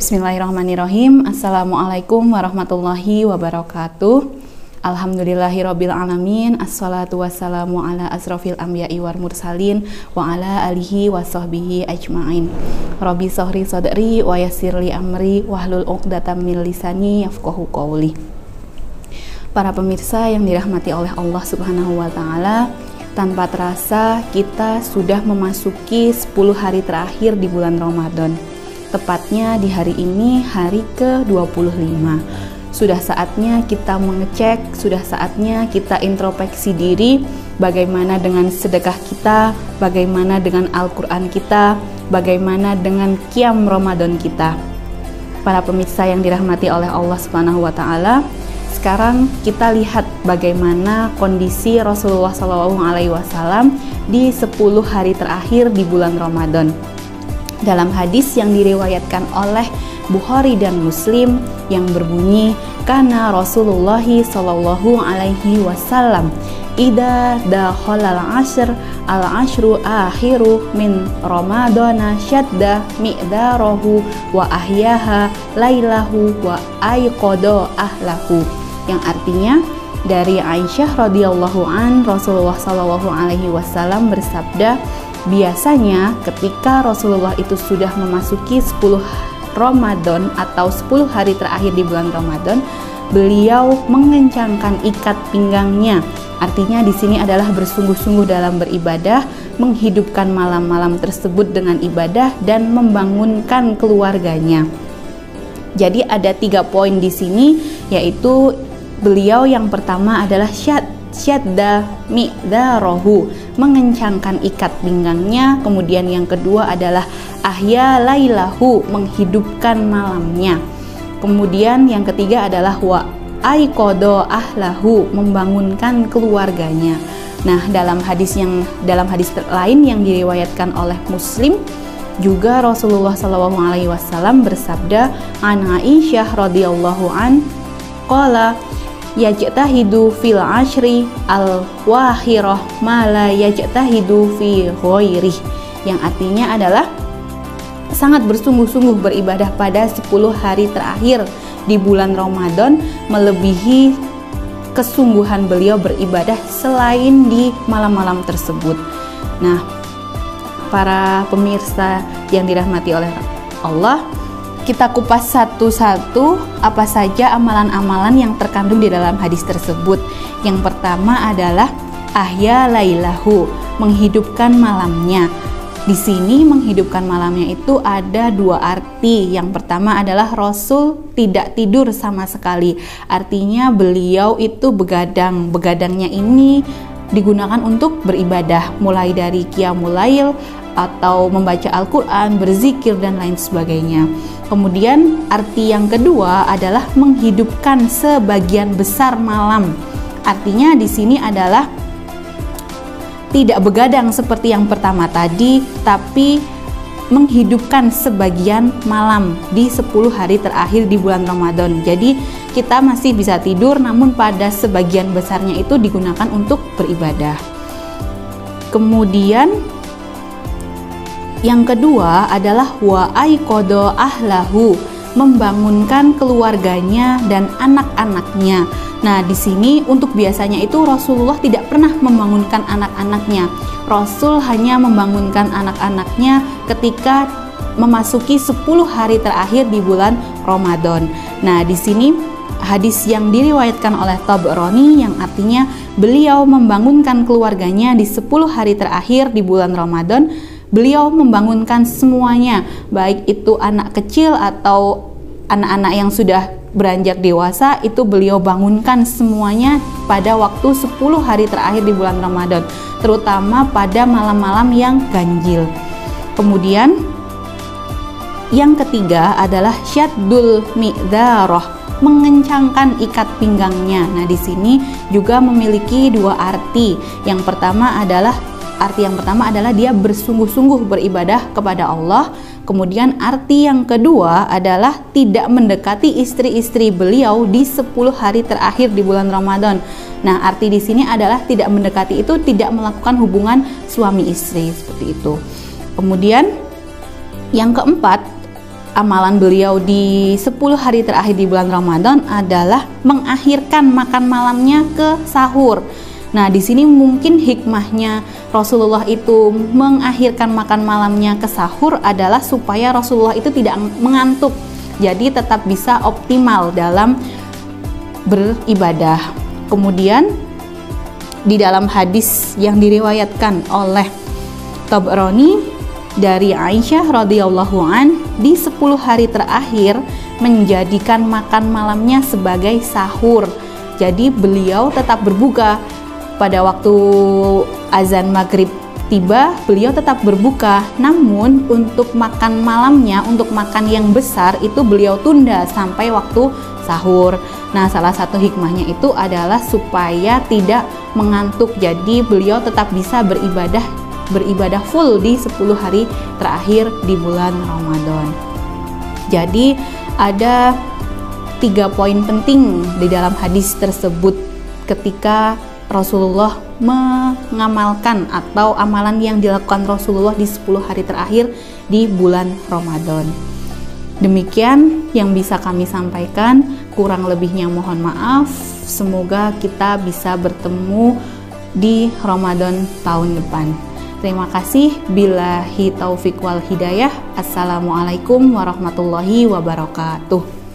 Bismillahirrahmanirrahim. Assalamualaikum warahmatullahi wabarakatuh. Alhamdulillahirabbil alamin. Assalatu wassalamu ala asrofil anbiya'i wal mursalin wa ala alihi wa sahbihi ajmain. Rabbi sahri sadri wa yassirli amri wahlul 'uqdatam min lisani yafqahu qawli. Para pemirsa yang dirahmati oleh Allah Subhanahu wa taala, tanpa terasa kita sudah memasuki 10 hari terakhir di bulan Ramadan. Tepatnya di hari ini, hari ke-25. Sudah saatnya kita mengecek, sudah saatnya kita introspeksi diri, bagaimana dengan sedekah kita, bagaimana dengan Al-Quran kita, bagaimana dengan qiyam Ramadan kita. Para pemirsa yang dirahmati oleh Allah Subhanahu wa taala, sekarang kita lihat bagaimana kondisi Rasulullah SAW di 10 hari terakhir di bulan Ramadan. Dalam hadis yang diriwayatkan oleh Bukhari dan Muslim yang berbunyi, kana Rasulullah sallallahu alaihi wasallam idza dakhalal ashr al-ashru akhiru min ramadana syadda mi'darahu wa ahyaha lailahu wa aiqada ahlahu, yang artinya dari Aisyah radhiyallahu an, Rasulullah sallallahu alaihi wasallam bersabda, biasanya ketika Rasulullah itu sudah memasuki 10 Ramadan atau 10 hari terakhir di bulan Ramadan, beliau mengencangkan ikat pinggangnya. Artinya di sini adalah bersungguh-sungguh dalam beribadah, menghidupkan malam-malam tersebut dengan ibadah dan membangunkan keluarganya. Jadi ada 3 poin di sini, yaitu beliau yang pertama adalah syadda mi'darahu, mengencangkan ikat pinggangnya. Kemudian yang kedua adalah ahya lailahu, menghidupkan malamnya. Kemudian yang ketiga adalah wa aiqada ahlahu, membangunkan keluarganya. Nah, dalam hadis lain yang diriwayatkan oleh Muslim juga Rasulullah SAW bersabda, an Aisyah radhiyallahu an qala yajtahidu fil ashri al-wahirah ma la yajtahidu fi ghairih, yang artinya adalah sangat bersungguh-sungguh beribadah pada 10 hari terakhir di bulan Ramadan, melebihi kesungguhan beliau beribadah selain di malam-malam tersebut. Nah, para pemirsa yang dirahmati oleh Allah, kita kupas satu-satu apa saja amalan-amalan yang terkandung di dalam hadis tersebut. Yang pertama adalah ahya lailahu, menghidupkan malamnya. Di sini menghidupkan malamnya itu ada 2 arti. Yang pertama adalah Rasul tidak tidur sama sekali. Artinya beliau itu begadang. Begadangnya ini digunakan untuk beribadah, mulai dari qiyamul lail atau membaca Al-Quran, berzikir dan lain sebagainya. Kemudian arti yang kedua adalah menghidupkan sebagian besar malam. Artinya di sini adalah tidak begadang seperti yang pertama tadi, tapi menghidupkan sebagian malam di 10 hari terakhir di bulan Ramadan. Jadi kita masih bisa tidur, namun pada sebagian besarnya itu digunakan untuk beribadah. Kemudian yang kedua adalah wa aiqada ahlahu, membangunkan keluarganya dan anak-anaknya. Nah, di sini untuk biasanya itu Rasulullah tidak pernah membangunkan anak-anaknya. Rasul hanya membangunkan anak-anaknya ketika memasuki 10 hari terakhir di bulan Ramadan. Nah, di sini hadis yang diriwayatkan oleh Tabrani yang artinya beliau membangunkan keluarganya di 10 hari terakhir di bulan Ramadan. Beliau membangunkan semuanya, baik itu anak kecil atau anak-anak yang sudah beranjak dewasa, itu beliau bangunkan semuanya pada waktu 10 hari terakhir di bulan Ramadan, terutama pada malam-malam yang ganjil. Kemudian yang ketiga adalah syaddul mi'dharah, mengencangkan ikat pinggangnya. Nah, di sini juga memiliki 2 arti. Arti yang pertama adalah dia bersungguh-sungguh beribadah kepada Allah. Kemudian arti yang kedua adalah tidak mendekati istri-istri beliau di 10 hari terakhir di bulan Ramadan. Nah, arti di sini adalah tidak mendekati itu tidak melakukan hubungan suami istri, seperti itu. Kemudian yang keempat amalan beliau di 10 hari terakhir di bulan Ramadan adalah mengakhirkan makan malamnya ke sahur. Nah, di sini mungkin hikmahnya Rasulullah itu mengakhirkan makan malamnya ke sahur adalah supaya Rasulullah itu tidak mengantuk. Jadi tetap bisa optimal dalam beribadah. Kemudian di dalam hadis yang diriwayatkan oleh Tabrani dari Aisyah radhiyallahu an, di 10 hari terakhir menjadikan makan malamnya sebagai sahur. Jadi beliau tetap berbuka pada waktu azan maghrib tiba, beliau tetap berbuka. Namun untuk makan malamnya, untuk makan yang besar itu beliau tunda sampai waktu sahur. Nah, salah satu hikmahnya itu adalah supaya tidak mengantuk. Jadi beliau tetap bisa beribadah full di 10 hari terakhir di bulan Ramadan. Jadi ada 3 poin penting di dalam hadis tersebut ketika Rasulullah mengamalkan atau amalan yang dilakukan Rasulullah di 10 hari terakhir di bulan Ramadan. Demikian yang bisa kami sampaikan, kurang lebihnya mohon maaf. Semoga kita bisa bertemu di Ramadan tahun depan. Terima kasih. Billahi taufik wal hidayah. Assalamualaikum warahmatullahi wabarakatuh.